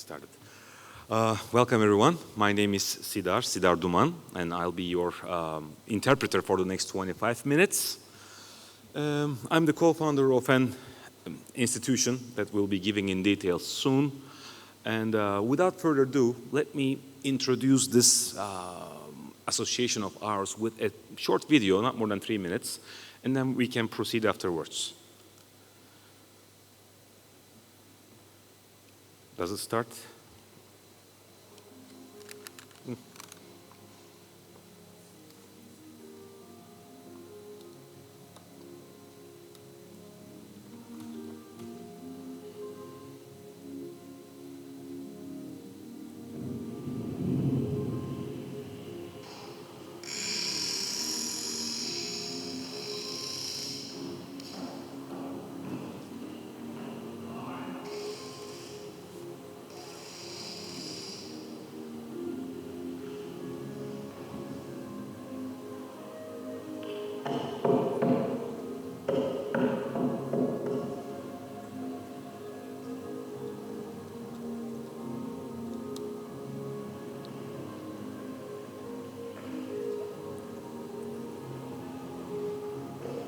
started. Welcome everyone. My name is Sidar Duman, and I'll be your interpreter for the next 25 minutes. I'm the co-founder of an institution that we'll be giving in details soon. And without further ado, let me introduce this association of ours with a short video, not more than 3 minutes, and then we can proceed afterwards. Does it start?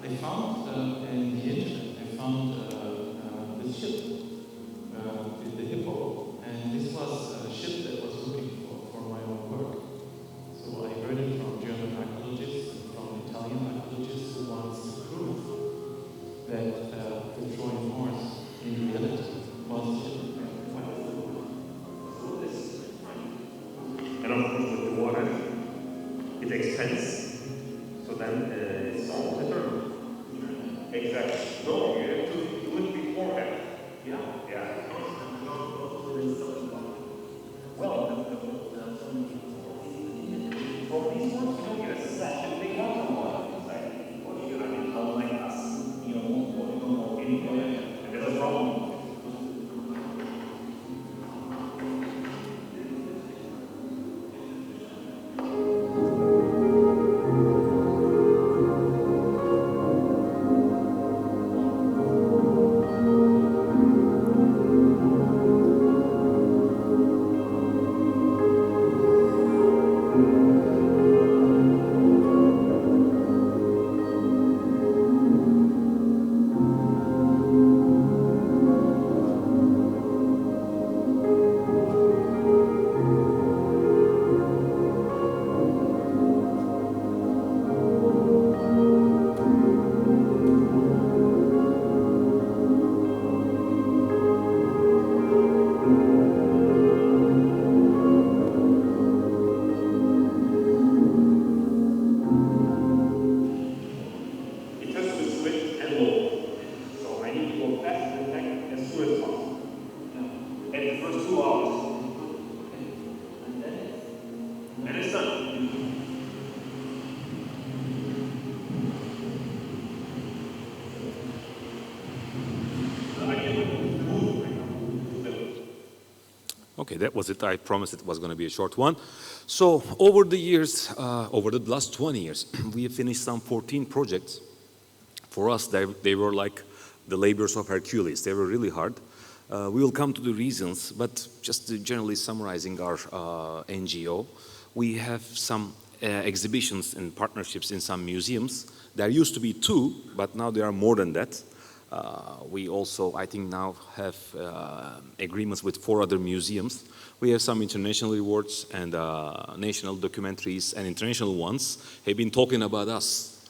They found in the internet, they found this ship with the hippo, and this was a ship that was looking for my own work. So I heard it from German archaeologists and from Italian archaeologists who wants to prove that the Trojan horse in reality was a ship. And of course with the water, it expands. So then it's all determined. Exactly. No, you have to do it beforehand. Yeah. Well, for these ones, you don't get a session. They want to know exactly what you do. I mean, unlike us, you don't know anything. And there's a problem. Okay, that was it. I promised it was going to be a short one. So over the years, over the last 20 years, we have finished some 14 projects. For us, they were like the labors of Hercules. They were really hard. We will come to the reasons, but just generally summarizing our NGO, we have some exhibitions and partnerships in some museums. There used to be 2, but now there are more than that. We also, I think, now have agreements with 4 other museums. We have some international awards and national documentaries, and international ones have been talking about us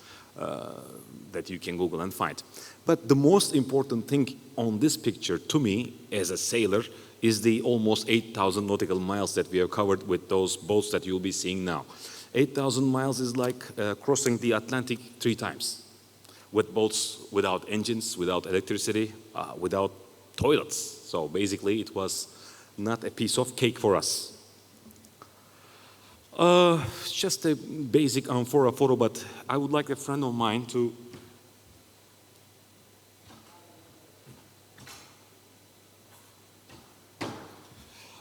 that you can Google and find. But the most important thing on this picture to me as a sailor is the almost 8,000 nautical miles that we have covered with those boats that you'll be seeing now. 8,000 miles is like crossing the Atlantic 3 times. With boats without engines, without electricity, without toilets. So basically it was not a piece of cake for us. Just a basic amphora photo, but I would like a friend of mine to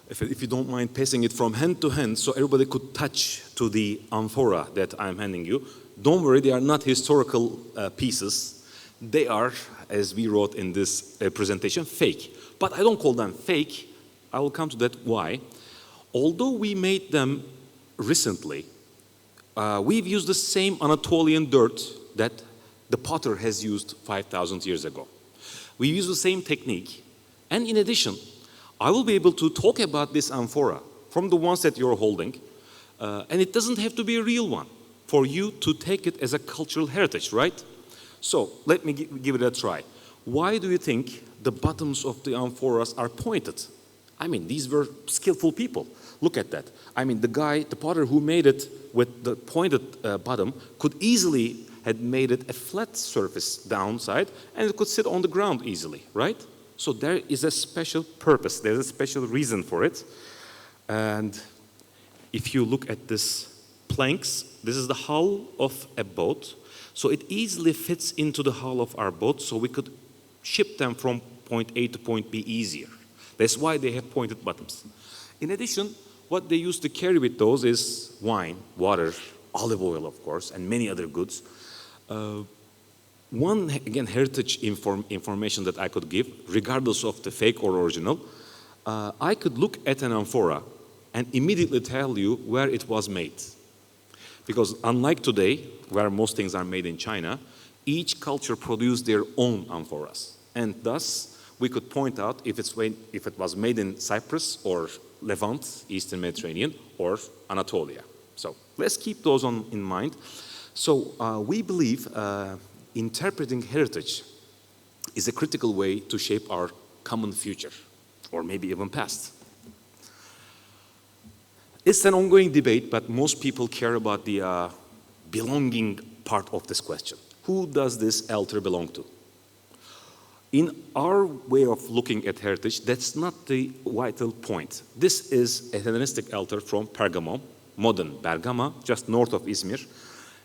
if you don't mind passing it from hand to hand so everybody could touch to the amphora that I'm handing you. Don't worry, they are not historical pieces. They are, as we wrote in this presentation, fake. But I don't call them fake. I will come to that why. Although we made them recently, we've used the same Anatolian dirt that the potter has used 5,000 years ago. We use the same technique. And in addition, I will be able to talk about this amphora from the ones that you're holding. And it doesn't have to be a real one for you to take it as a cultural heritage, right? So let me give it a try. Why do you think the bottoms of the amphoras are pointed? I mean, these were skillful people. Look at that. I mean, the potter who made it with the pointed bottom could easily had made it a flat surface downside, and it could sit on the ground easily, right? So there is a special purpose. There's a special reason for it. And if you look at this planks, this is the hull of a boat. So it easily fits into the hull of our boat, so we could ship them from point A to point B easier. That's why they have pointed bottoms. In addition, what they used to carry with those is wine, water, olive oil, of course, and many other goods. One, again, heritage information that I could give, regardless of the fake or original, I could look at an amphora and immediately tell you where it was made. Because unlike today, where most things are made in China, each culture produced their own amphoras. And thus, we could point out if it was made in Cyprus or Levant, Eastern Mediterranean, or Anatolia. So let's keep those in mind. So we believe interpreting heritage is a critical way to shape our common future, or maybe even past. It's an ongoing debate, but most people care about the belonging part of this question. Who does this altar belong to? In our way of looking at heritage, that's not the vital point. This is a Hellenistic altar from Pergamum, modern Bergama, just north of Izmir.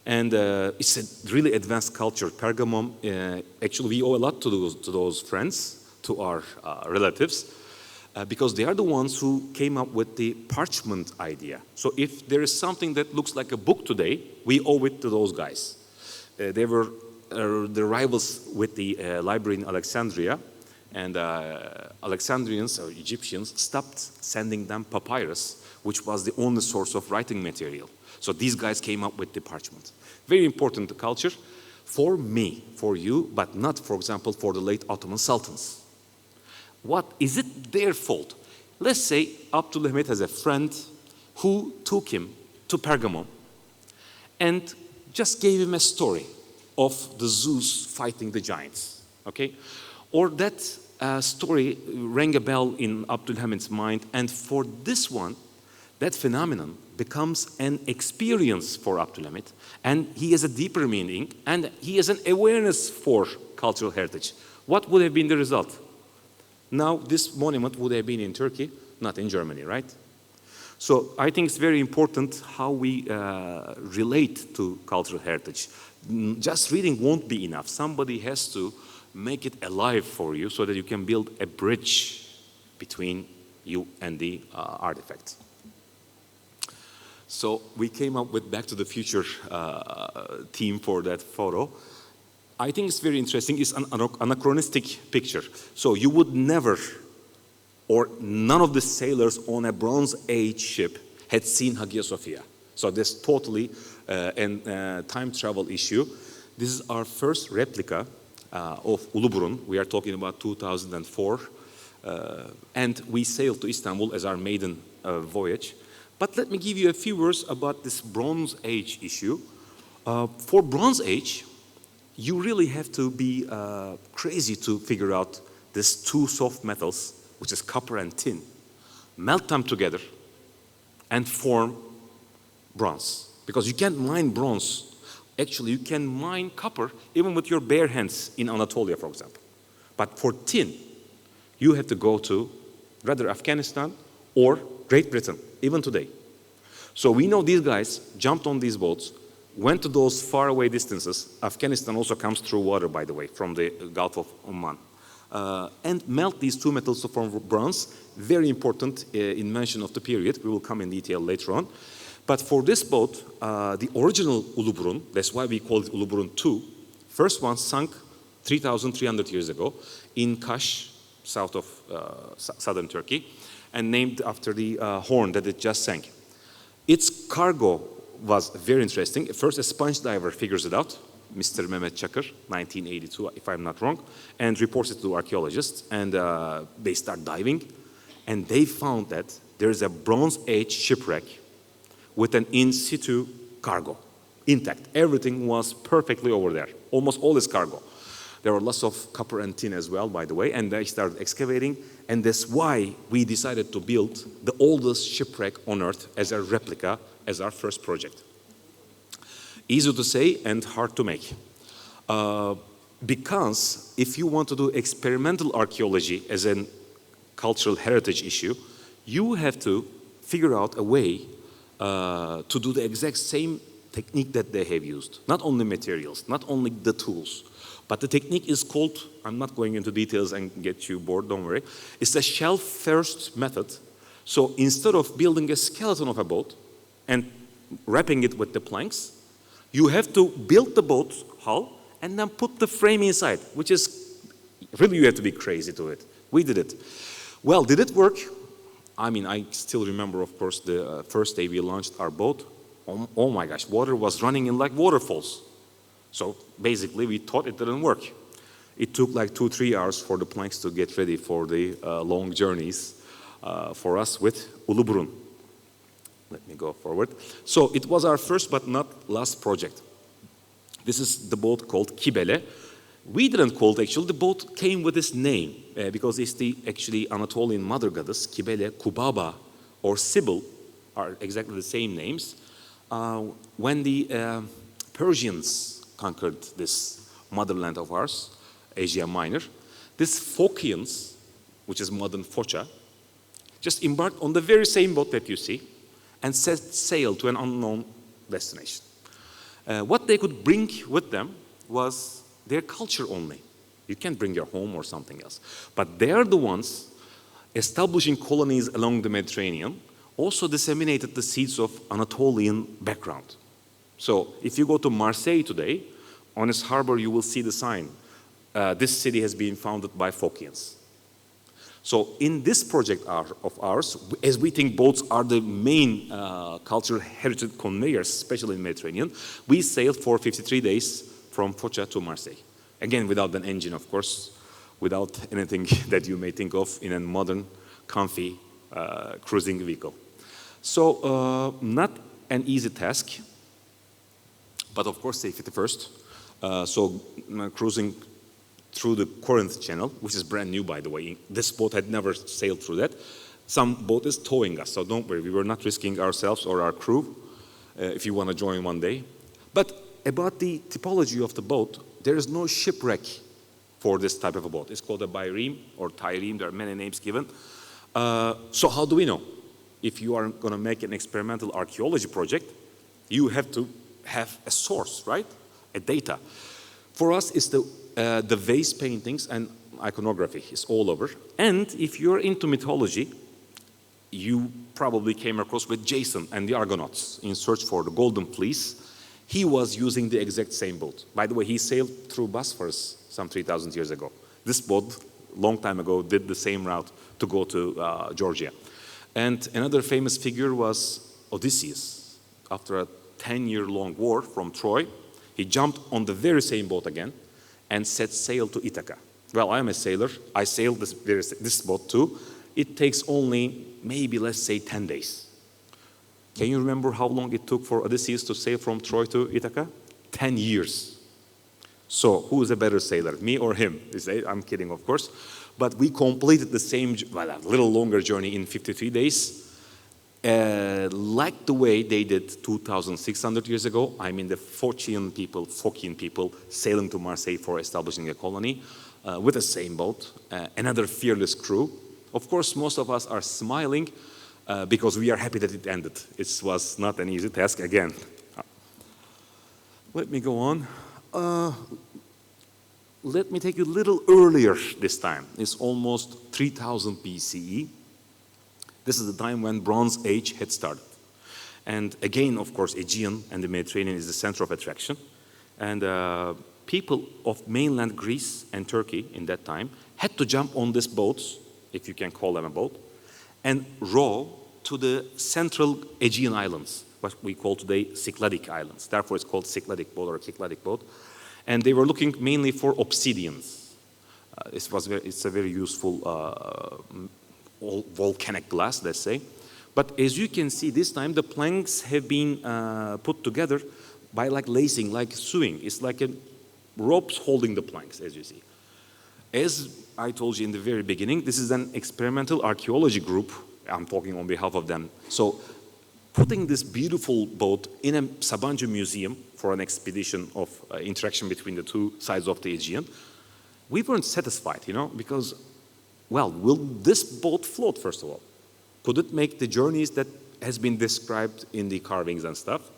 And it's a really advanced culture. Pergamum, actually we owe a lot to those friends, to our relatives, because they are the ones who came up with the parchment idea. So if there is something that looks like a book today, we owe it to those guys. They were the rivals with the library in Alexandria, and Alexandrians or Egyptians stopped sending them papyrus, which was the only source of writing material. So these guys came up with the parchment. Very important culture for me, for you, but not, for example, for the late Ottoman sultans. What is it their fault? Let's say Abdülhamit has a friend who took him to Pergamum and just gave him a story of the Zeus fighting the giants, okay? Or that story rang a bell in Abdülhamit's mind, and for this one, that phenomenon becomes an experience for Abdülhamit, and he has a deeper meaning, and he has an awareness for cultural heritage. What would have been the result? Now, this monument would have been in Turkey, not in Germany, right? So I think it's very important how we relate to cultural heritage. Just reading won't be enough. Somebody has to make it alive for you so that you can build a bridge between you and the artifact. So we came up with Back to the Future theme for that photo. I think it's very interesting. It's an anachronistic picture. So you would never, or none of the sailors on a Bronze Age ship had seen Hagia Sophia. So this totally a time travel issue. This is our first replica of Uluburun. We are talking about 2004. And we sailed to Istanbul as our maiden voyage. But let me give you a few words about this Bronze Age issue. For Bronze Age, you really have to be crazy to figure out these two soft metals, which is copper and tin, melt them together and form bronze. Because you can't mine bronze. Actually, you can mine copper even with your bare hands in Anatolia, for example. But for tin, you have to go to rather Afghanistan or Great Britain, even today. So we know these guys jumped on these boats, went to those faraway distances. Afghanistan also comes through water, by the way, from the Gulf of Oman. And melt these two metals to form bronze. Very important invention of the period. We will come in detail later on. But for this boat, the original Uluburun, that's why we call it Uluburun II, first one sunk 3,300 years ago in Kaş, south of southern Turkey. and named after the horn that it just sank. Its cargo was very interesting. First, a sponge diver figures it out, Mr. Mehmet Çakır, 1982, if I'm not wrong, and reports it to archaeologists, and they start diving, and they found that there's a Bronze Age shipwreck with an in situ cargo, intact. Everything was perfectly over there, almost all its cargo. There were lots of copper and tin as well, by the way, and they started excavating, and that's why we decided to build the oldest shipwreck on Earth as a replica, as our first project. Easy to say and hard to make. Because if you want to do experimental archaeology as a cultural heritage issue, you have to figure out a way to do the exact same technique that they have used. Not only materials, not only the tools, but the technique is called, I'm not going into details and get you bored, don't worry. It's the shell first method. So instead of building a skeleton of a boat and wrapping it with the planks, you have to build the boat hull and then put the frame inside, which is, really you have to be crazy to it. We did it. Well, did it work? I mean, I still remember, of course, the first day we launched our boat. Oh my gosh, water was running in like waterfalls. So basically, we thought it didn't work. It took like 2-3 hours for the planks to get ready for the long journeys for us with Uluburun. Let me go forward. So it was our first but not last project. This is the boat called Kibele. We didn't call it actually, the boat came with this name because it's the actually Anatolian mother goddess, Kibele, Kubaba, or Sibyl are exactly the same names. When the Persians conquered this motherland of ours, Asia Minor, these Phocians, which is modern Foça, just embarked on the very same boat that you see and set sail to an unknown destination. What they could bring with them was their culture only. You can't bring your home or something else. But they are the ones establishing colonies along the Mediterranean, also disseminated the seeds of Anatolian background. So if you go to Marseille today, on its harbor you will see the sign, this city has been founded by Phocians. So in this project of ours, as we think boats are the main cultural heritage conveyors, especially in the Mediterranean, we sailed for 53 days from Foça to Marseille. Again, without an engine, of course, without anything that you may think of in a modern, comfy cruising vehicle. So not an easy task, but of course safety first. Cruising through the Corinth Channel, which is brand new, by the way. This boat had never sailed through that. Some boat is towing us, so don't worry. We were not risking ourselves or our crew if you want to join one day. But about the typology of the boat, there is no shipwreck for this type of a boat. It's called a bireme or trireme. There are many names given. So how do we know? If you are going to make an experimental archaeology project, you have to have a source, right? A data. For us, it's the vase paintings and iconography is all over. And if you're into mythology, you probably came across with Jason and the Argonauts in search for the Golden Fleece. He was using the exact same boat. By the way, he sailed through Bosphorus some 3,000 years ago. This boat, long time ago, did the same route to go to Georgia. And another famous figure was Odysseus. After a 10-year-long war from Troy, he jumped on the very same boat again and set sail to Ithaca. Well, I am a sailor. I sailed this boat too. It takes only maybe, let's say, 10 days. Can you remember how long it took for Odysseus to sail from Troy to Ithaca? 10 years. So who is a better sailor, me or him? I'm kidding, of course. But we completed the same, well, a little longer journey in 53 days. Like the way they did 2,600 years ago. I mean the Phocian people sailing to Marseille for establishing a colony with the same boat, another fearless crew. Of course, most of us are smiling because we are happy that it ended. It was not an easy task again. Let me go on. Let me take you a little earlier this time. It's almost 3000 BCE. This is the time when Bronze Age had started. And again, of course, Aegean and the Mediterranean is the center of attraction. And people of mainland Greece and Turkey in that time had to jump on these boats, if you can call them a boat, and row to the central Aegean Islands, what we call today Cycladic Islands. Therefore, it's called Cycladic boat or Cycladic boat. And they were looking mainly for obsidians. It's a very useful volcanic glass, let's say. But as you can see, this time the planks have been put together by like lacing, like sewing. It's like ropes holding the planks, as you see. As I told you in the very beginning, this is an experimental archaeology group. I'm talking on behalf of them. So putting this beautiful boat in a Sabancı museum for an expedition of interaction between the two sides of the Aegean, we weren't satisfied, because, well, will this boat float, first of all? Could it make the journeys that has been described in the carvings and stuff?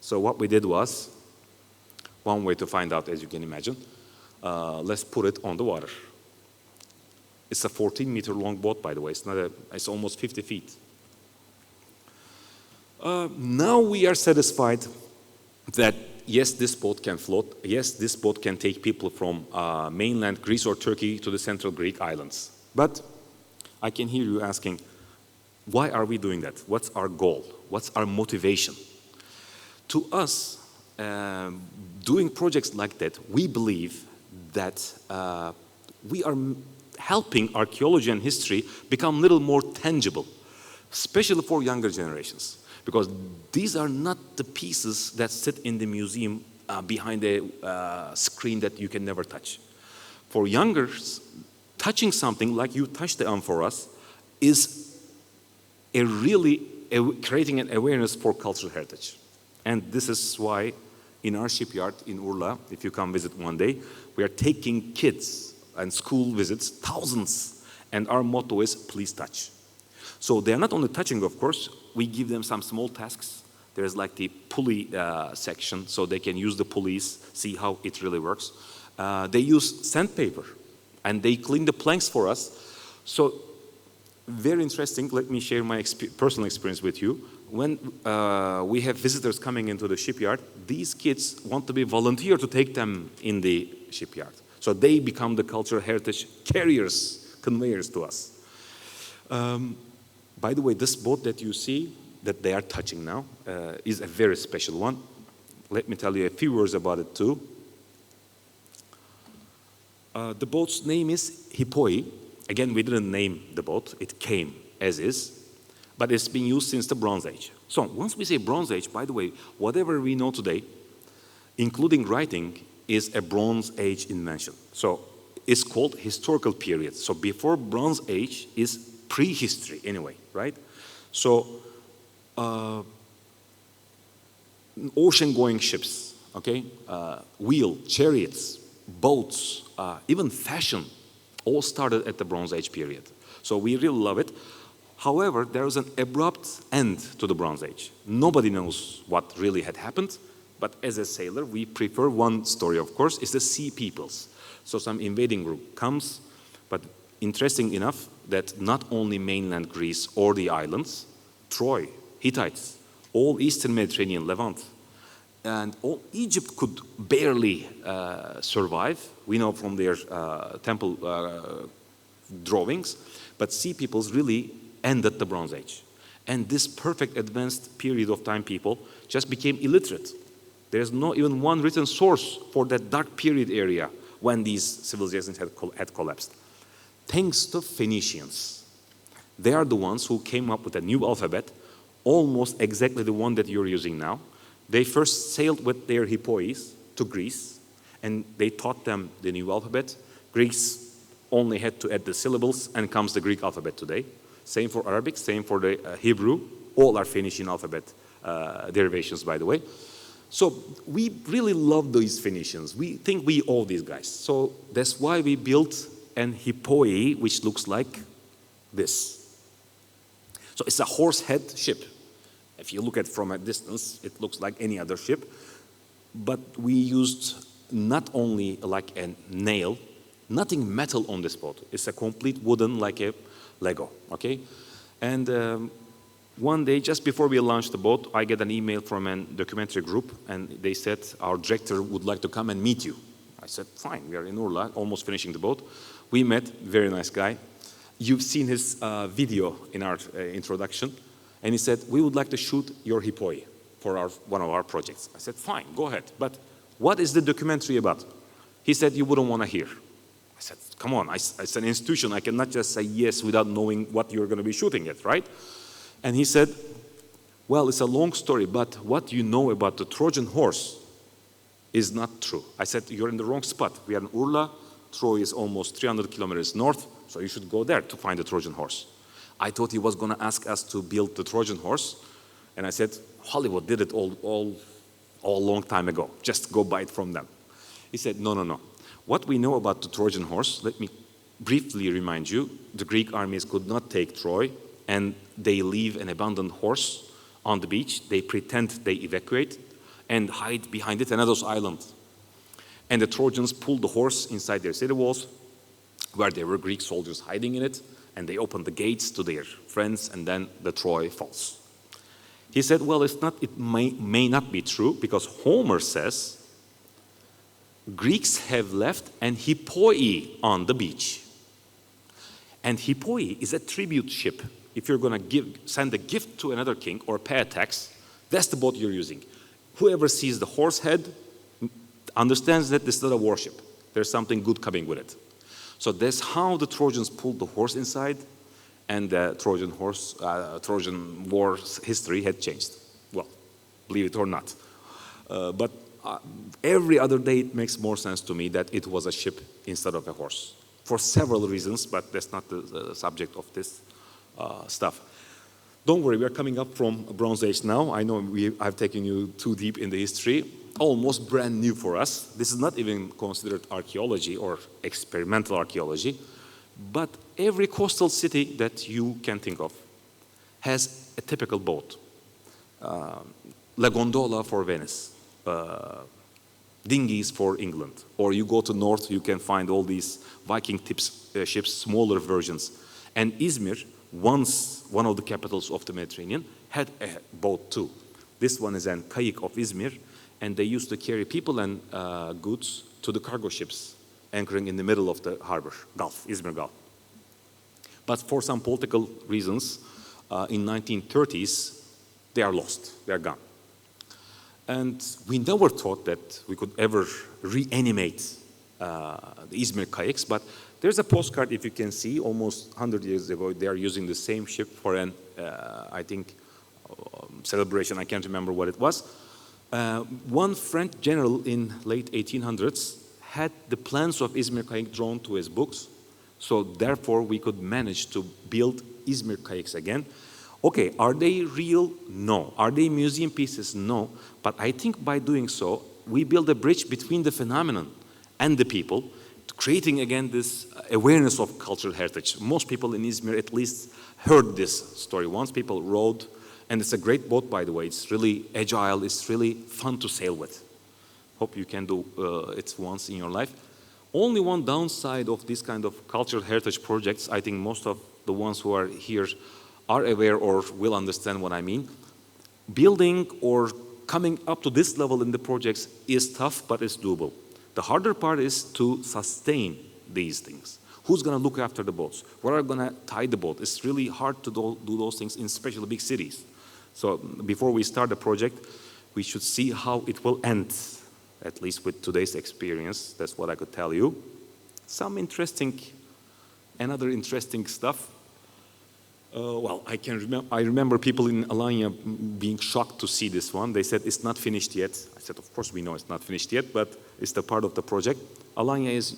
So what we did was, one way to find out, as you can imagine, let's put it on the water. It's a 14-meter long boat, by the way. It's almost 50 feet. Now we are satisfied that, yes, this boat can float. Yes, this boat can take people from mainland Greece or Turkey to the central Greek islands. But I can hear you asking, why are we doing that? What's our goal? What's our motivation? To us, doing projects like that, we believe that we are helping archaeology and history become a little more tangible, especially for younger generations. Because these are not the pieces that sit in the museum behind a screen that you can never touch. For youngers, touching something like you touched the amphoras is creating an awareness for cultural heritage. And this is why in our shipyard in Urla, if you come visit one day, we are taking kids and school visits, thousands. And our motto is, please touch. So they're not only touching, of course, we give them some small tasks. There's like the pulley section, so they can use the pulleys, see how it really works. They use sandpaper, and they clean the planks for us. So very interesting, let me share my personal experience with you. When we have visitors coming into the shipyard, these kids want to be volunteer to take them in the shipyard. So they become the cultural heritage carriers, conveyors to us. By the way, this boat that you see, that they are touching now, is a very special one. Let me tell you a few words about it too. The boat's name is Hippoi. Again, we didn't name the boat, it came as is, but it's been used since the Bronze Age. So once we say Bronze Age, by the way, whatever we know today, including writing, is a Bronze Age invention. So it's called historical period. So before Bronze Age is prehistory anyway, right? So ocean-going ships, okay? Wheel, chariots, boats, even fashion, all started at the Bronze Age period. So we really love it. However, there was an abrupt end to the Bronze Age. Nobody knows what really had happened, but as a sailor, we prefer one story, of course, is the sea peoples. So some invading group comes, but interesting enough that not only mainland Greece or the islands, Troy, Hittites, all Eastern Mediterranean, Levant, and all Egypt could barely survive. We know from their temple drawings, but sea peoples really ended the Bronze Age. And this perfect advanced period of time people just became illiterate. There's no even one written source for that dark period area when these civilizations had collapsed. Thanks to Phoenicians. They are the ones who came up with a new alphabet, almost exactly the one that you're using now. They first sailed with their hippois to Greece, and they taught them the new alphabet. Greeks only had to add the syllables, and comes the Greek alphabet today. Same for Arabic, same for the Hebrew. All are Phoenician alphabet derivations, by the way. So we really love these Phoenicians. We think we owe these guys. So that's why we built an hippoi, which looks like this. So it's a horse head ship. If you look at it from a distance, it looks like any other ship. But we used not only like a nail, nothing metal on this boat. It's a complete wooden, like a Lego, okay? And one day, just before we launched the boat, I get an email from a documentary group, and they said, our director would like to come and meet you. I said, fine, we are in Urla, almost finishing the boat. We met, very nice guy. you've seen his video in our introduction, and he said, we would like to shoot your hippoi for one of our projects. I said, fine, go ahead, but what is the documentary about? He said, you wouldn't want to hear. I said, come on, it's an institution. I cannot just say yes without knowing what you're going to be shooting at, right? And he said, well, it's a long story, but what you know about the Trojan horse is not true. I said, you're in the wrong spot. We are in Urla. Troy is almost 300 kilometers north, so you should go there to find the Trojan horse. I thought he was going to ask us to build the Trojan horse, and I said, Hollywood did it all long time ago. Just go buy it from them. He said, no, no, no. What we know about the Trojan horse, let me briefly remind you, the Greek armies could not take Troy, and they leave an abandoned horse on the beach. They pretend they evacuate and hide behind it, Tenedos Island. And the Trojans pulled the horse inside their city walls, where there were Greek soldiers hiding in it, and they opened the gates to their friends, and then the Troy falls. He said, well, it may not be true, because Homer says Greeks have left an hippoi on the beach. And hippoi is a tribute ship. If you're going to send a gift to another king or pay a tax, that's the boat you're using. Whoever sees the horse head understands that this is not a warship. There's something good coming with it. So that's how the Trojans pulled the horse inside, and the Trojan War's history had changed. Well, believe it or not. But every other day it makes more sense to me that it was a ship instead of a horse, for several reasons, but that's not the subject of this stuff. Don't worry, we are coming up from Bronze Age now. I know I've taken you too deep in the history, almost brand new for us. This is not even considered archaeology or experimental archaeology, but every coastal city that you can think of has a typical boat. La gondola for Venice, dinghies for England, or you go to north, you can find all these Viking ships, smaller versions. And Izmir, once one of the capitals of the Mediterranean, had a boat too. This one is an kayık of Izmir, and they used to carry people and goods to the cargo ships anchoring in the middle of the harbor, Gulf, Izmir Gulf. But for some political reasons, in 1930s, they are lost, they are gone. And we never thought that we could ever reanimate the Izmir kayaks, but there's a postcard, if you can see, almost 100 years ago, they are using the same ship for an, I think, celebration. I can't remember what it was. One French general in late 1800s had the plans of Izmir kayak drawn to his books, so therefore we could manage to build Izmir kayaks again. Okay, are they real? No. Are they museum pieces? No. But I think by doing so, we build a bridge between the phenomenon and the people, creating again this awareness of cultural heritage. Most people in Izmir at least heard this story once. People rode, and it's a great boat, by the way. It's really agile. It's really fun to sail with. Hope you can do it once in your life. Only one downside of this kind of cultural heritage projects, I think most of the ones who are here are aware or will understand what I mean. Building or coming up to this level in the projects is tough, but it's doable. The harder part is to sustain these things. Who's going to look after the boats? Where are going to tie the boat? It's really hard to do those things in especially big cities. So before we start the project, we should see how it will end, at least with today's experience. That's what I could tell you. Some interesting, another interesting stuff. Well, I remember people in Alanya being shocked to see this one. They said, it's not finished yet. I said, of course we know it's not finished yet, but it's the part of the project. Alanya is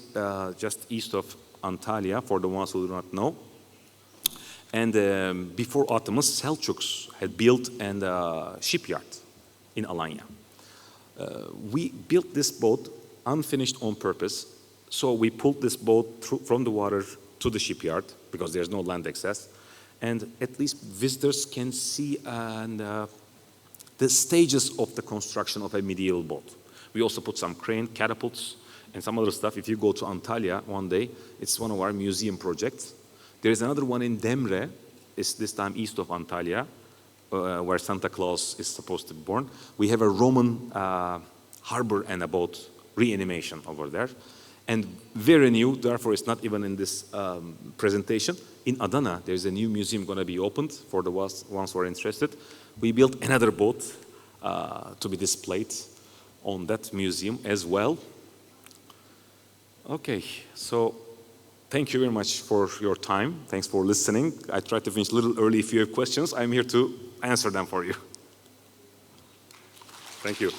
just east of Antalya, for the ones who do not know. And before Ottomans, Selçuks had built a shipyard in Alanya. We built this boat unfinished on purpose. So we pulled this boat from the water to the shipyard, because there's no land access. And at least visitors can see the stages of the construction of a medieval boat. We also put some crane, catapults, and some other stuff. If you go to Antalya one day, it's one of our museum projects. There is another one in Demre, it's this time east of Antalya, where Santa Claus is supposed to be born. We have a Roman harbor and a boat reanimation over there. And very new, therefore it's not even in this presentation. In Adana, there's a new museum going to be opened for the ones who are interested. We built another boat to be displayed on that museum as well. Okay, so thank you very much for your time. Thanks for listening. I tried to finish a little early. If you have questions, I'm here to answer them for you. Thank you.